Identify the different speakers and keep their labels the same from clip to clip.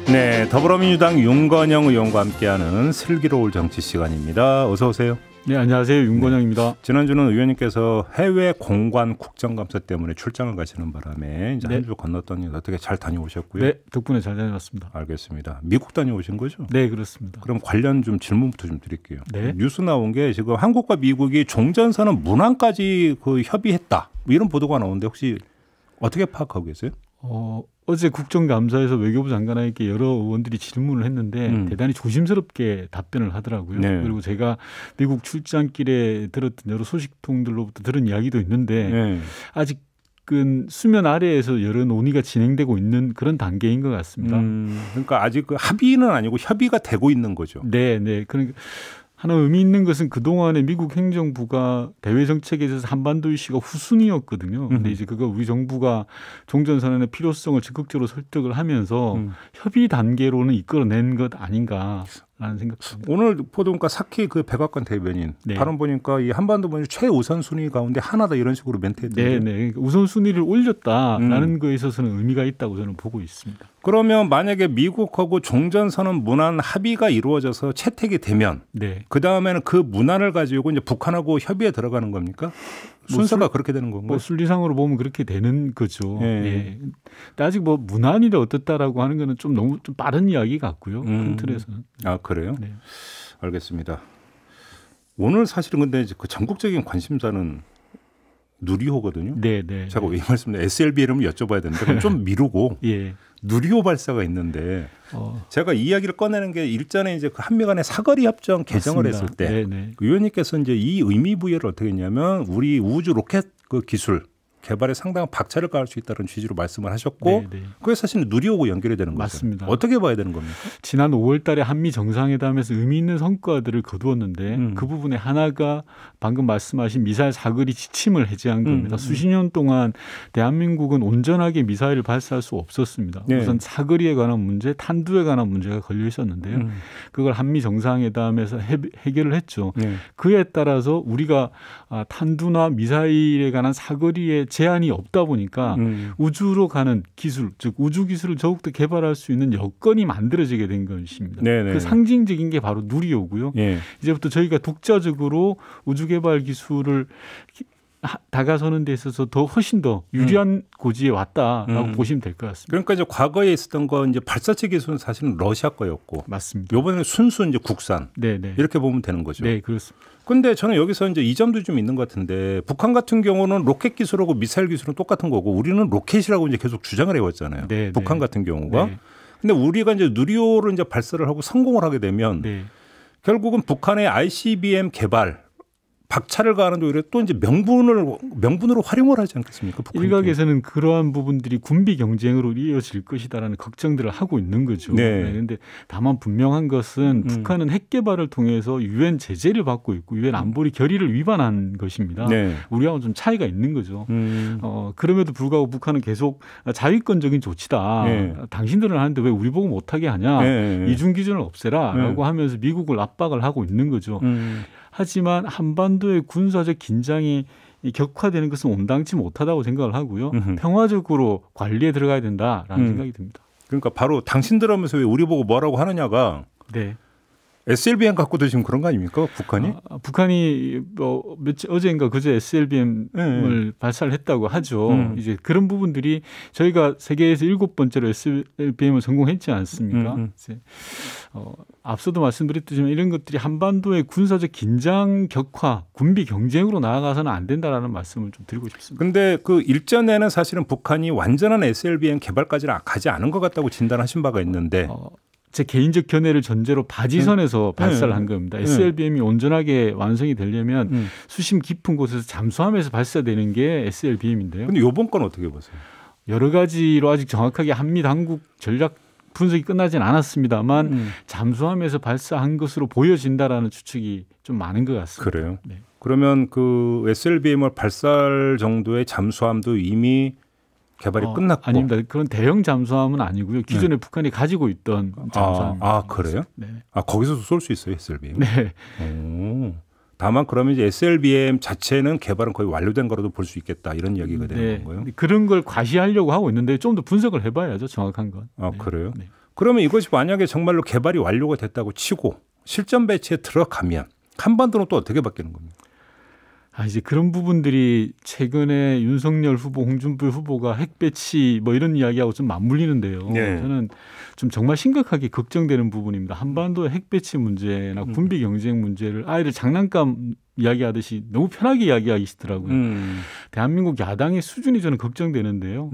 Speaker 1: 네, 더불어민주당 윤건영 의원과 함께하는 슬기로울 정치 시간입니다. 어서 오세요.
Speaker 2: 네, 안녕하세요. 윤건영입니다.
Speaker 1: 네. 지난주는 의원님께서 해외 공관 국정감사 때문에 출장을 가시는 바람에 이제 한 주 건넜더니 어떻게 잘 다녀오셨고요?
Speaker 2: 네, 덕분에 잘 다녀왔습니다.
Speaker 1: 알겠습니다. 미국 다녀오신 거죠?
Speaker 2: 네, 그렇습니다.
Speaker 1: 그럼 관련 좀 질문부터 좀 드릴게요.
Speaker 2: 네.
Speaker 1: 뉴스 나온 게 지금 한국과 미국이 종전선언 문안까지 협의했다. 뭐 이런 보도가 나오는데 혹시 어떻게 파악하고 계세요?
Speaker 2: 어제 국정감사에서 외교부 장관에게 여러 의원들이 질문을 했는데 대단히 조심스럽게 답변을 하더라고요.
Speaker 1: 네.
Speaker 2: 그리고 제가 미국 출장길에 들었던 여러 소식통들로부터 들은 이야기도 있는데
Speaker 1: 네.
Speaker 2: 아직은 수면 아래에서 여러 논의가 진행되고 있는 그런 단계인 것 같습니다.
Speaker 1: 그러니까 아직 그 합의는 아니고 협의가 되고 있는 거죠.
Speaker 2: 네, 네. 그러니까 하나 의미 있는 것은 그동안에 미국 행정부가 대외 정책에 있어서 한반도 이슈가 후순위였거든요. 근데 이제 그거 우리 정부가 종전선언의 필요성을 적극적으로 설득을 하면서 협의 단계로는 이끌어낸 것 아닌가라는 생각입니다.
Speaker 1: 오늘 보도니까 사키 그 백악관 대변인
Speaker 2: 네.
Speaker 1: 발언 보니까 이 한반도 문제 최우선 순위 가운데 하나다 이런 식으로 멘트했던데.
Speaker 2: 네, 네. 우선 순위를 올렸다라는 거에 있어서는 의미가 있다고 저는 보고 있습니다.
Speaker 1: 그러면 만약에 미국하고 종전선언 문안 합의가 이루어져서 채택이 되면
Speaker 2: 네.
Speaker 1: 그 다음에는 그 문안을 가지고 이제 북한하고 협의에 들어가는 겁니까? 순서가 그렇게 되는 건가요?
Speaker 2: 순리상으로 보면 그렇게 되는 거죠.
Speaker 1: 예.
Speaker 2: 예. 근데 아직 문안이라 어떻다라고 하는 거는 좀 너무 좀 빠른 이야기 같고요. 큰 틀에서는.
Speaker 1: 아, 그래요?
Speaker 2: 네.
Speaker 1: 알겠습니다. 오늘 사실은 근데 이제 그 전국적인 관심사는 누리호거든요.
Speaker 2: 네, 네.
Speaker 1: 제가 이 말씀을 SLB 이름을 여쭤봐야 되는데 그럼 좀 미루고
Speaker 2: 예.
Speaker 1: 누리호 발사가 있는데 제가 이 이야기를 꺼내는 게 일전에 이제 그 한미 간의 사거리 협정 개정을
Speaker 2: 맞습니다.
Speaker 1: 했을 때
Speaker 2: 네네.
Speaker 1: 의원님께서 이제 이 의미 부여를 어떻게 했냐면 우리 우주 로켓 그 기술 개발에 상당한 박차를 가할 수 있다는 취지로 말씀을 하셨고
Speaker 2: 네네.
Speaker 1: 그게 사실 누리호고 연결이 되는 거죠.
Speaker 2: 맞습니다.
Speaker 1: 어떻게 봐야 되는 겁니까?
Speaker 2: 지난 5월 달에 한미 정상회담에서 의미 있는 성과들을 거두었는데 그 부분에 하나가 방금 말씀하신 미사일 사거리 지침을 해제한 겁니다. 수십 년 동안 대한민국은 온전하게 미사일을 발사할 수 없었습니다.
Speaker 1: 네.
Speaker 2: 우선 사거리에 관한 문제, 탄두에 관한 문제가 걸려 있었는데요. 그걸 한미 정상회담에서 해결을 했죠.
Speaker 1: 네.
Speaker 2: 그에 따라서 우리가 탄두나 미사일에 관한 사거리에 제한이 없다 보니까 우주로 가는 기술, 즉 우주 기술을 더욱더 개발할 수 있는 여건이 만들어지게 된 것입니다.
Speaker 1: 네네.
Speaker 2: 그 상징적인 게 바로 누리호고요.
Speaker 1: 예.
Speaker 2: 이제부터 저희가 독자적으로 우주 개발 기술을 다가서는 데 있어서 훨씬 더 유리한 고지에 왔다라고 보시면 될 것 같습니다.
Speaker 1: 그러니까 이제 과거에 있었던 건 이제 발사체 기술은 사실은 러시아 거였고
Speaker 2: 맞습니다.
Speaker 1: 이번에는 순수 이제 국산
Speaker 2: 네네.
Speaker 1: 이렇게 보면 되는 거죠.
Speaker 2: 네, 그렇습니다.
Speaker 1: 근데 저는 여기서 이제 이 점도 좀 있는 것 같은데 북한 같은 경우는 로켓 기술하고 미사일 기술은 똑같은 거고 우리는 로켓이라고 이제 계속 주장을 해왔잖아요.
Speaker 2: 네,
Speaker 1: 북한
Speaker 2: 네.
Speaker 1: 같은 경우가.
Speaker 2: 네.
Speaker 1: 근데 우리가 이제 누리호를 이제 발사를 하고 성공을 하게 되면
Speaker 2: 네.
Speaker 1: 결국은 북한의 ICBM 개발 박차를 가하는데 오히려 또 이제 명분으로 활용을 하지 않겠습니까? 북한이.
Speaker 2: 일각에서는 그러한 부분들이 군비 경쟁으로 이어질 것이다라는 걱정들을 하고 있는 거죠.
Speaker 1: 네.
Speaker 2: 그런데 다만 분명한 것은 북한은 핵 개발을 통해서 유엔 제재를 받고 있고 유엔 안보리 결의를 위반한 것입니다.
Speaker 1: 네.
Speaker 2: 우리하고 좀 차이가 있는 거죠. 그럼에도 불구하고 북한은 계속 자위권적인 조치다.
Speaker 1: 네.
Speaker 2: 당신들은 하는데 왜 우리 보고 못하게 하냐.
Speaker 1: 네.
Speaker 2: 이중 기준을 없애라라고 하면서 미국을 압박을 하고 있는 거죠. 하지만 한반도의 군사적 긴장이 격화되는 것은 온당치 못하다고 생각을 하고요. 평화적으로 관리에 들어가야 된다라는 생각이 듭니다.
Speaker 1: 그러니까 바로 당신들 하면서 왜 우리 보고 뭐라고 하느냐가
Speaker 2: 네.
Speaker 1: SLBM 갖고도 지금 그런 거 아닙니까? 북한이?
Speaker 2: 북한이 어제인가 그제 SLBM을 발사를 했다고 하죠. 이제 그런 부분들이 저희가 세계에서 7번째로 SLBM을 성공했지 않습니까? 이제 앞서도 말씀드렸지만 이런 것들이 한반도의 군사적 긴장 격화, 군비 경쟁으로 나아가서는 안 된다라는 말씀을 좀 드리고 싶습니다.
Speaker 1: 근데 그 일전에는 사실은 북한이 완전한 SLBM 개발까지는 가지 않은 것 같다고 진단하신 바가 있는데
Speaker 2: 제 개인적 견해를 전제로 바지선에서 발사를 한 겁니다. SLBM이 온전하게 완성이 되려면 수심 깊은 곳에서 잠수함에서 발사되는 게 SLBM인데요.
Speaker 1: 근데 이번 건 어떻게 보세요?
Speaker 2: 여러 가지로 아직 정확하게 한미 당국 전략 분석이 끝나진 않았습니다만 잠수함에서 발사한 것으로 보여진다라는 추측이 좀 많은 것 같습니다.
Speaker 1: 그래요?
Speaker 2: 네.
Speaker 1: 그러면 그 SLBM을 발사할 정도의 잠수함도 이미 개발이 끝났고.
Speaker 2: 아닙니다. 그런 대형 잠수함은 아니고요. 기존에 북한이 가지고 있던 잠수함입니다.
Speaker 1: 그래요?
Speaker 2: 네.
Speaker 1: 거기서도 쏠 수 있어요, SLBM?
Speaker 2: 네.
Speaker 1: 다만 그러면 이제 SLBM 자체는 개발은 거의 완료된 거라도 볼 수 있겠다 이런 이야기가 되는 건가요?
Speaker 2: 그런 걸 과시하려고 하고 있는데 좀 더 분석을 해봐야죠. 정확한 건.
Speaker 1: 그래요?
Speaker 2: 네.
Speaker 1: 그러면 이것이 만약에 정말로 개발이 완료가 됐다고 치고 실전 배치에 들어가면 한반도는 또 어떻게 바뀌는 겁니까?
Speaker 2: 이제 그런 부분들이 최근에 윤석열 후보, 홍준표 후보가 핵 배치 뭐 이런 이야기하고 좀 맞물리는데요.
Speaker 1: 네.
Speaker 2: 저는 좀 정말 심각하게 걱정되는 부분입니다. 한반도의 핵 배치 문제나 군비 경쟁 문제를 아이들 장난감 이야기하듯이 너무 편하게 이야기하시더라고요. 대한민국 야당의 수준이 저는 걱정되는데요.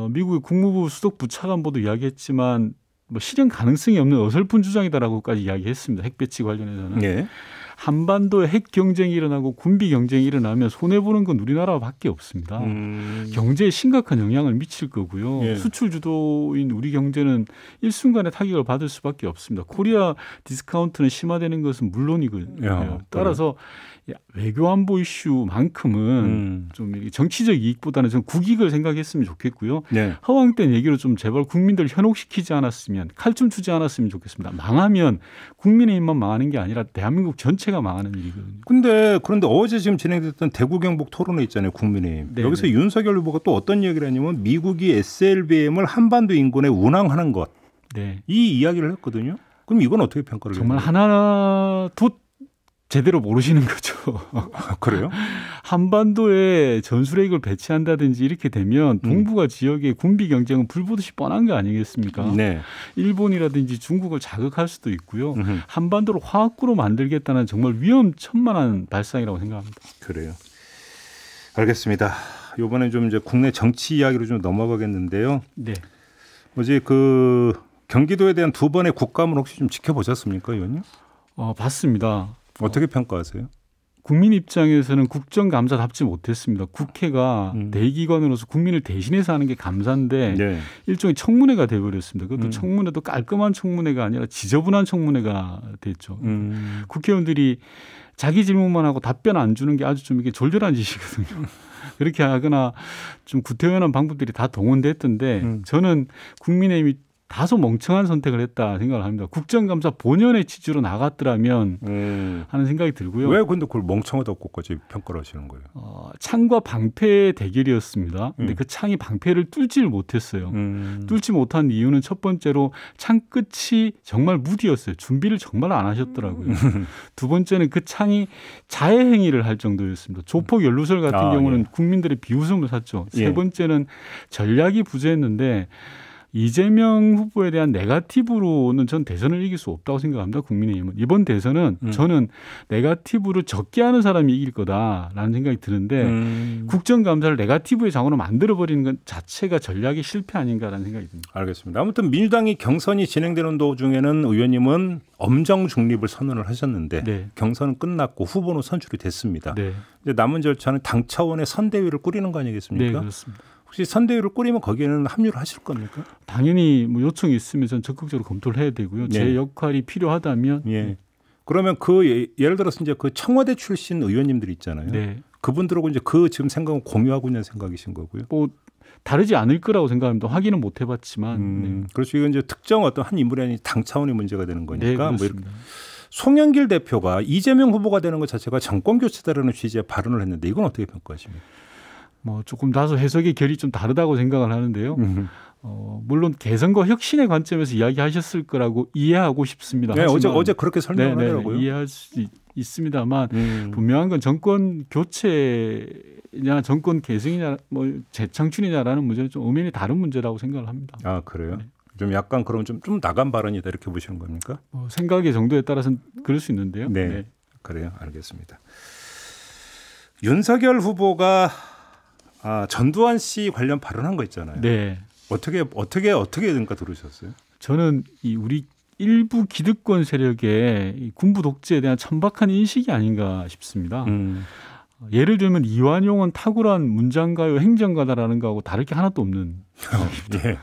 Speaker 2: 미국의 국무부 수석 부차관보도 이야기했지만 뭐 실현 가능성이 없는 어설픈 주장이다라고까지 이야기했습니다. 핵 배치 관련해서는.
Speaker 1: 네.
Speaker 2: 한반도에 핵 경쟁이 일어나고 군비 경쟁이 일어나면 손해보는 건 우리나라밖에 없습니다. 경제에 심각한 영향을 미칠 거고요.
Speaker 1: 예.
Speaker 2: 수출 주도인 우리 경제는 일순간에 타격을 받을 수밖에 없습니다. 코리아 디스카운트는 심화되는 것은 물론이고요. 따라서 외교안보 이슈만큼은 좀 정치적 이익보다는 좀 국익을 생각했으면 좋겠고요.
Speaker 1: 네.
Speaker 2: 허황된 얘기로 좀 제발 국민들 현혹시키지 않았으면 칼춤 추지 않았으면 좋겠습니다. 망하면 국민의힘만 망하는 게 아니라 대한민국 전체가 망하는 일이거든요.
Speaker 1: 그런데 어제 지금 진행됐던 대구 경북 토론회 있잖아요. 국민의힘.
Speaker 2: 네네.
Speaker 1: 여기서 윤석열 후보가 또 어떤 얘기를 했냐면 미국이 SLBM을 한반도 인근에 운항하는 것.
Speaker 2: 네.
Speaker 1: 이 이야기를 했거든요. 그럼 이건 어떻게 평가를 해요?
Speaker 2: 정말 하나도 제대로 모르시는 거죠.
Speaker 1: 그래요?
Speaker 2: 한반도에 전술핵을 배치한다든지 이렇게 되면 동북아 지역의 군비 경쟁은 불보듯이 뻔한 거 아니겠습니까?
Speaker 1: 네.
Speaker 2: 일본이라든지 중국을 자극할 수도 있고요. 한반도를 화학구로 만들겠다는 정말 위험천만한 발상이라고 생각합니다.
Speaker 1: 그래요. 알겠습니다. 이번에 좀 이제 국내 정치 이야기로 좀 넘어가겠는데요.
Speaker 2: 네.
Speaker 1: 어제 그 경기도에 대한 두 번의 국감을 혹시 좀 지켜보셨습니까, 의원님?
Speaker 2: 봤습니다.
Speaker 1: 어떻게 평가하세요?
Speaker 2: 국민 입장에서는 국정감사답지 못했습니다. 국회가 대기관으로서 국민을 대신해서 하는 게 감사인데
Speaker 1: 네.
Speaker 2: 일종의 청문회가 돼버렸습니다. 그것도 청문회도 깔끔한 청문회가 아니라 지저분한 청문회가 됐죠. 국회의원들이 자기 질문만 하고 답변 안 주는 게 아주 좀 이게 졸졸한 짓이거든요. 그렇게 하거나 좀 구태연한 방법들이 다 동원됐던데 저는 국민의힘이 다소 멍청한 선택을 했다 생각을 합니다. 국정감사 본연의 취지로 나갔더라면 하는 생각이 들고요.
Speaker 1: 왜 근데 그걸 멍청하다고까지 평가를 하시는 거예요?
Speaker 2: 창과 방패의 대결이었습니다. 근데 그 창이 방패를 뚫지를 못했어요. 뚫지 못한 이유는 첫 번째로 창 끝이 정말 무디였어요. 준비를 정말 안 하셨더라고요. 두 번째는 그 창이 자해 행위를 할 정도였습니다. 조폭 연루설 같은 경우는
Speaker 1: 예.
Speaker 2: 국민들의 비웃음을 샀죠. 세
Speaker 1: 예.
Speaker 2: 번째는 전략이 부재했는데 이재명 후보에 대한 네거티브로는 전 대선을 이길 수 없다고 생각합니다. 국민의힘은. 이번 대선은 저는 네거티브를 적게 하는 사람이 이길 거다라는 생각이 드는데 국정감사를 네거티브의 장으로 만들어버리는 것 자체가 전략의 실패 아닌가라는 생각이 듭니다.
Speaker 1: 알겠습니다. 아무튼 민주당이 경선이 진행되는 도중에는 의원님은 엄정 중립을 선언을 하셨는데
Speaker 2: 네.
Speaker 1: 경선은 끝났고 후보는 선출이 됐습니다.
Speaker 2: 네.
Speaker 1: 이제 남은 절차는 당 차원의 선대위를 꾸리는 거 아니겠습니까?
Speaker 2: 네, 그렇습니다.
Speaker 1: 혹시 선대위를 꾸리면 거기에는 합류를 하실 겁니까?
Speaker 2: 당연히 뭐 요청이 있으면 전 적극적으로 검토를 해야 되고요. 제
Speaker 1: 네.
Speaker 2: 역할이 필요하다면
Speaker 1: 예. 그러면 예를 들어서 이제 그 청와대 출신 의원님들 있잖아요.
Speaker 2: 네.
Speaker 1: 그분들하고 이제 그 지금 생각은 공유하고 있는 생각이신 거고요.
Speaker 2: 뭐 다르지 않을 거라고 생각합니다. 확인은 못 해봤지만. 네.
Speaker 1: 그렇죠. 이건 이제 특정 어떤 한 인물이 아닌 당 차원의 문제가 되는 거니까.
Speaker 2: 네,
Speaker 1: 뭐 이렇게.
Speaker 2: 그렇습니다.
Speaker 1: 송영길 대표가 이재명 후보가 되는 것 자체가 정권 교체다라는 취지의 발언을 했는데 이건 어떻게 평가하십니까?
Speaker 2: 뭐 조금 다소 해석의 결이 좀 다르다고 생각을 하는데요. 물론 개선과 혁신의 관점에서 이야기하셨을 거라고 이해하고 싶습니다.
Speaker 1: 네, 어제 그렇게 설명을 하더라고요.
Speaker 2: 이해할 수 있습니다만 분명한 건 정권 교체냐 정권 계승이냐 뭐 재창출이냐라는 문제는 좀 엄연히 다른 문제라고 생각을 합니다.
Speaker 1: 아 그래요?
Speaker 2: 네.
Speaker 1: 좀 약간 그럼 좀 나간 발언이다 이렇게 보시는 겁니까?
Speaker 2: 생각의 정도에 따라서는 그럴 수 있는데요.
Speaker 1: 네,
Speaker 2: 네.
Speaker 1: 그래요. 알겠습니다. 윤석열 후보가 전두환 씨 관련 발언한 거 있잖아요.
Speaker 2: 네.
Speaker 1: 어떻게 된가 들으셨어요?
Speaker 2: 저는 우리 일부 기득권 세력의 이 군부 독재에 대한 천박한 인식이 아닌가 싶습니다. 예를 들면 이완용은 탁월한 문장가요 행정가다라는 거하고 다를 게 하나도 없는.
Speaker 1: 예.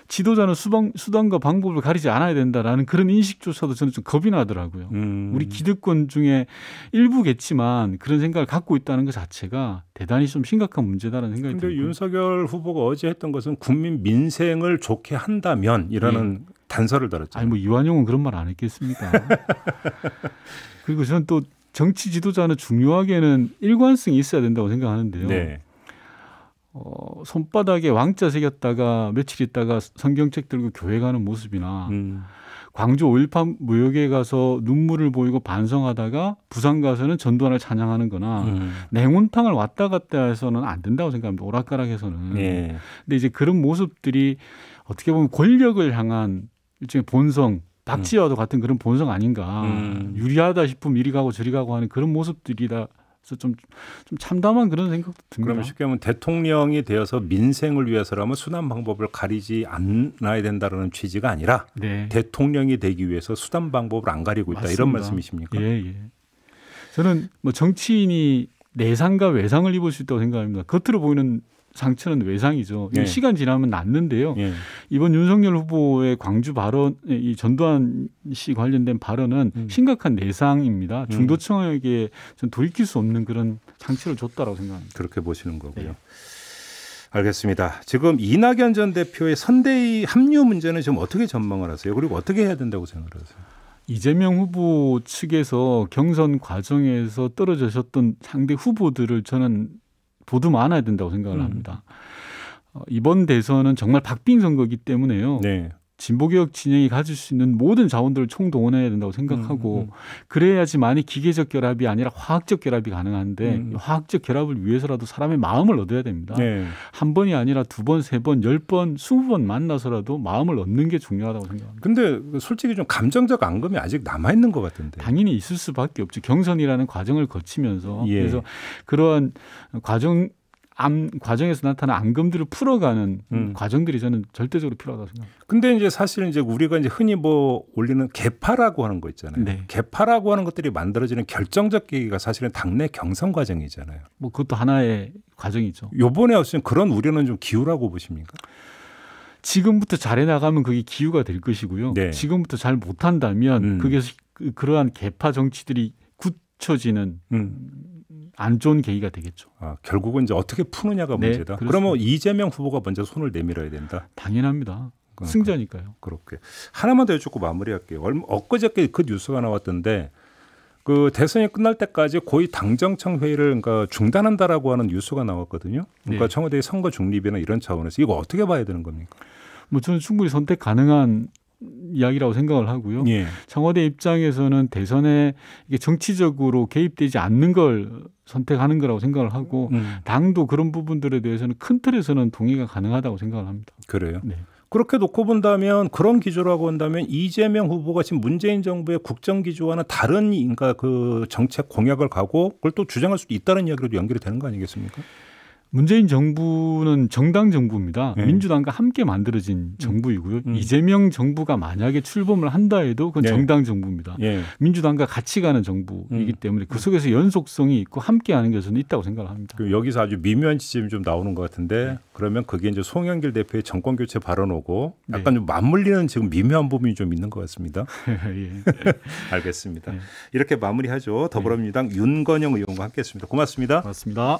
Speaker 2: 지도자는 수단과 방법을 가리지 않아야 된다라는 그런 인식조차도 저는 좀 겁이 나더라고요. 우리 기득권 중에 일부겠지만 그런 생각을 갖고 있다는 것 자체가 대단히 좀 심각한 문제다라는 생각이
Speaker 1: 그런데
Speaker 2: 들고요.
Speaker 1: 윤석열 후보가 어제 했던 것은 국민 민생을 좋게 한다면이라는 단서를 달았잖아요.
Speaker 2: 아니 뭐 이완용은 그런 말 안 했겠습니까? 그리고 저는 또 정치 지도자는 중요하게는 일관성이 있어야 된다고 생각하는데요.
Speaker 1: 네.
Speaker 2: 손바닥에 왕자 새겼다가 며칠 있다가 성경책 들고 교회 가는 모습이나 광주 5.18 무역에 가서 눈물을 보이고 반성하다가 부산 가서는 전두환을 찬양하는 거나 냉온탕을 왔다 갔다 해서는 안 된다고 생각합니다. 오락가락해서는.
Speaker 1: 예.
Speaker 2: 근데 이제 그런 모습들이 어떻게 보면 권력을 향한 일종의 본성, 박지와도 같은 그런 본성 아닌가. 유리하다 싶으면 이리 가고 저리 가고 하는 그런 모습들이다. 그래서 좀 참담한 그런 생각도 듭니다.
Speaker 1: 그럼 쉽게 하면 대통령이 되어서 민생을 위해서라면 수단 방법을 가리지 않아야 된다는 취지가 아니라
Speaker 2: 네.
Speaker 1: 대통령이 되기 위해서 수단 방법을 안 가리고 있다.
Speaker 2: 맞습니다.
Speaker 1: 이런 말씀이십니까?
Speaker 2: 예, 예. 저는 뭐 정치인이 내상과 외상을 입을 수 있다고 생각합니다. 겉으로 보이는 상처는 외상이죠.
Speaker 1: 예.
Speaker 2: 시간 지나면 낫는데요.
Speaker 1: 예.
Speaker 2: 이번 윤석열 후보의 광주 발언, 이 전두환 씨 관련된 발언은 심각한 내상입니다. 중도층에게 전 돌이킬 수 없는 그런 상처를 줬다라고 생각합니다.
Speaker 1: 그렇게 보시는 거고요.
Speaker 2: 네.
Speaker 1: 알겠습니다. 지금 이낙연 전 대표의 선대위 합류 문제는 지금 어떻게 전망을 하세요? 그리고 어떻게 해야 된다고 생각을 하세요?
Speaker 2: 이재명 후보 측에서 경선 과정에서 떨어지셨던 상대 후보들을 저는 보듬어 안아야 된다고 생각을 합니다. 이번 대선은 정말 박빙 선거이기 때문에요.
Speaker 1: 네.
Speaker 2: 진보개혁 진영이 가질 수 있는 모든 자원들을 총동원해야 된다고 생각하고 그래야지만이 기계적 결합이 아니라 화학적 결합이 가능한데 화학적 결합을 위해서라도 사람의 마음을 얻어야 됩니다.
Speaker 1: 네.
Speaker 2: 한 번이 아니라 두 번, 세 번, 10번, 20번 만나서라도 마음을 얻는 게 중요하다고 생각합니다.
Speaker 1: 근데 솔직히 좀 감정적 앙금이 아직 남아있는 것 같은데.
Speaker 2: 당연히 있을 수밖에 없죠. 경선이라는 과정을 거치면서.
Speaker 1: 예.
Speaker 2: 그래서 그러한 과정에서 나타난 앙금들을 풀어가는 과정들이 저는 절대적으로 필요하다고 생각합니다.
Speaker 1: 근데 이제 사실 이제 우리가 이제 흔히 뭐 올리는 개파라고 하는 거 있잖아요.
Speaker 2: 네.
Speaker 1: 개파라고 하는 것들이 만들어지는 결정적 계기가 사실은 당내 경선 과정이잖아요.
Speaker 2: 뭐 그것도 하나의 과정이죠.
Speaker 1: 요번에 어쨌든 그런 우려는 좀 기우라고 보십니까?
Speaker 2: 지금부터 잘해 나가면 그게 기후가 될 것이고요.
Speaker 1: 네.
Speaker 2: 지금부터 잘 못한다면 그게 그러한 개파 정치들이 굳혀지는 안 좋은 계기가 되겠죠.
Speaker 1: 결국은 이제 어떻게 푸느냐가
Speaker 2: 네,
Speaker 1: 문제다.
Speaker 2: 그렇습니다.
Speaker 1: 그러면 이재명 후보가 먼저 손을 내밀어야 된다.
Speaker 2: 당연합니다. 승자니까요.
Speaker 1: 그렇게 하나만 더 여쭙고 마무리할게요. 엊그저께 그 뉴스가 나왔던데 그 대선이 끝날 때까지 고위 당정청 회의를 그러니까 중단한다라고 하는 뉴스가 나왔거든요. 그러니까
Speaker 2: 네.
Speaker 1: 청와대의 선거 중립이나 이런 차원에서 이거 어떻게 봐야 되는 겁니까?
Speaker 2: 뭐 저는 충분히 선택 가능한 이야기라고 생각을 하고요.
Speaker 1: 예.
Speaker 2: 청와대 입장에서는 대선에 이게 정치적으로 개입되지 않는 걸 선택하는 거라고 생각을 하고 당도 그런 부분들에 대해서는 큰 틀에서는 동의가 가능하다고 생각을 합니다.
Speaker 1: 그래요.
Speaker 2: 네.
Speaker 1: 그렇게 놓고 본다면 그런 기조라고 한다면 이재명 후보가 지금 문재인 정부의 국정 기조와는 다른 그러니까 그 정책 공약을 가고 그걸 또 주장할 수도 있다는 이야기로도 연결이 되는 거 아니겠습니까?
Speaker 2: 문재인 정부는 정당 정부입니다.
Speaker 1: 네.
Speaker 2: 민주당과 함께 만들어진 정부이고요. 이재명 정부가 만약에 출범을 한다 해도 그건
Speaker 1: 네.
Speaker 2: 정당 정부입니다.
Speaker 1: 예.
Speaker 2: 민주당과 같이 가는 정부이기 때문에 그 속에서 연속성이 있고 함께하는 것은 있다고 생각을 합니다.
Speaker 1: 여기서 아주 미묘한 지점이 좀 나오는 것 같은데 그러면 그게 이제 송영길 대표의 정권 교체 발언 오고 약간 좀 맞물리는 지금 미묘한 부분이 좀 있는 것 같습니다.
Speaker 2: 예.
Speaker 1: 알겠습니다.
Speaker 2: 네.
Speaker 1: 이렇게 마무리하죠. 더불어민주당 윤건영 의원과 함께했습니다. 고맙습니다.
Speaker 2: 고맙습니다.